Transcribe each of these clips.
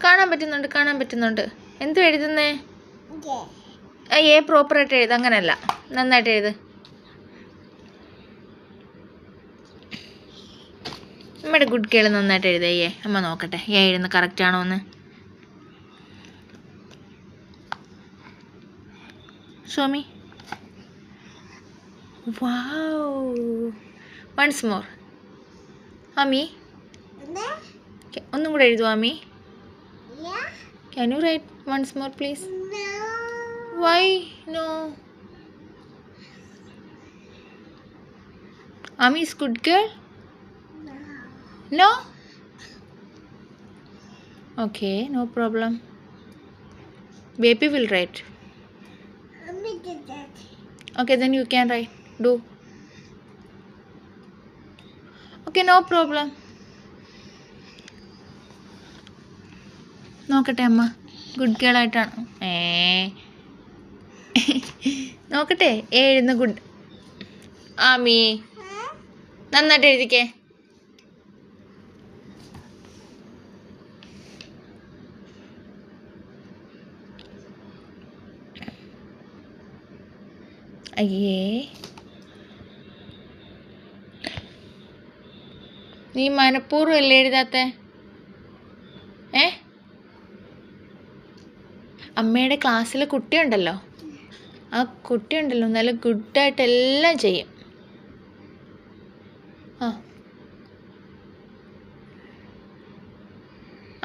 കാണാൻ പറ്റുന്നുണ്ട്. എന്തു എഴുതുന്നേ? എ പ്രോപ്പറായിട്ട് എഴുത്, അങ്ങനല്ല, നന്നായിട്ട് എഴുത്. നമ്മുടെ ഗുഡ് കേൾ നന്നായിട്ട് എഴുതേ. അമ്മ നോക്കട്ടെ എഴുതുന്ന കറക്റ്റ് ആണോ എന്ന്. Xiaomi. Wow. Once more. Ami. ഒന്നും കൂടെ എഴുതുക Ami. Can you write once more please? No. Why no? Ami is good girl? No? Okay, no problem. Baby will write. Okay, then you can write. Do. Okay, no problem. നോക്കട്ടെ അമ്മ good girl ആയിട്ടാണ്. നോക്കട്ടെ എഴുതുന്ന good. Ami നന്നായിട്ട് എഴുതിക്കേ. അയ്യേ, നീ മനഃപൂർവ്വം അല്ലേ എഴുതാത്തെ? അമ്മയുടെ ക്ലാസ്സിലെ കുട്ടിയുണ്ടല്ലോ, ആ കുട്ടിയുണ്ടല്ലോ നല്ല ഗുഡായിട്ട് എല്ലാം ചെയ്യും.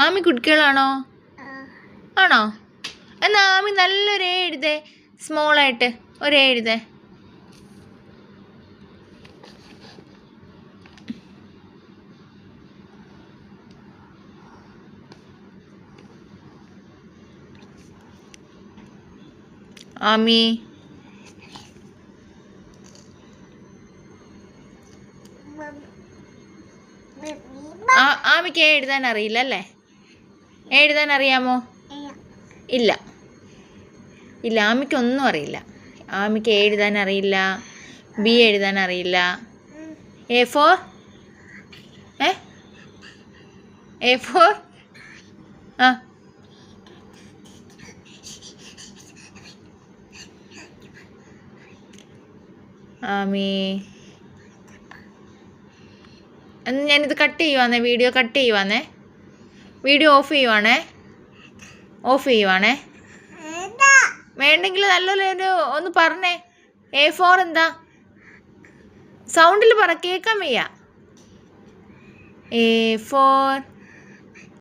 ആമി ഗുഡ് ഗേൾ ആണോ? ആണോ? എന്നാ ആമി നല്ലൊരു എഴുതേ, സ്മോളായിട്ട് ഒരു എഴുതേ. ആമി ആമിക്ക് എഴുതാൻ അറിയില്ല അല്ലേ? എഴുതാൻ അറിയാമോ? ഇല്ല, ആമിക്കൊന്നും അറിയില്ല. ആമിക്ക് എഴുതാൻ അറിയില്ല, ബി എഴുതാൻ അറിയില്ല. A4 A4 ആമി ഞാനിത് കട്ട് ചെയ്യുവാന്നേ, വീഡിയോ കട്ട് ചെയ്യുവാന്നേ, വീഡിയോ ഓഫ് ചെയ്യുവാണേ. വേണ്ടെങ്കിൽ നല്ലൊരു ഒന്ന് പറഞ്ഞേ. A4 എന്താ? സൗണ്ടിൽ പറ, കേൾക്കാൻ വയ്യ. A4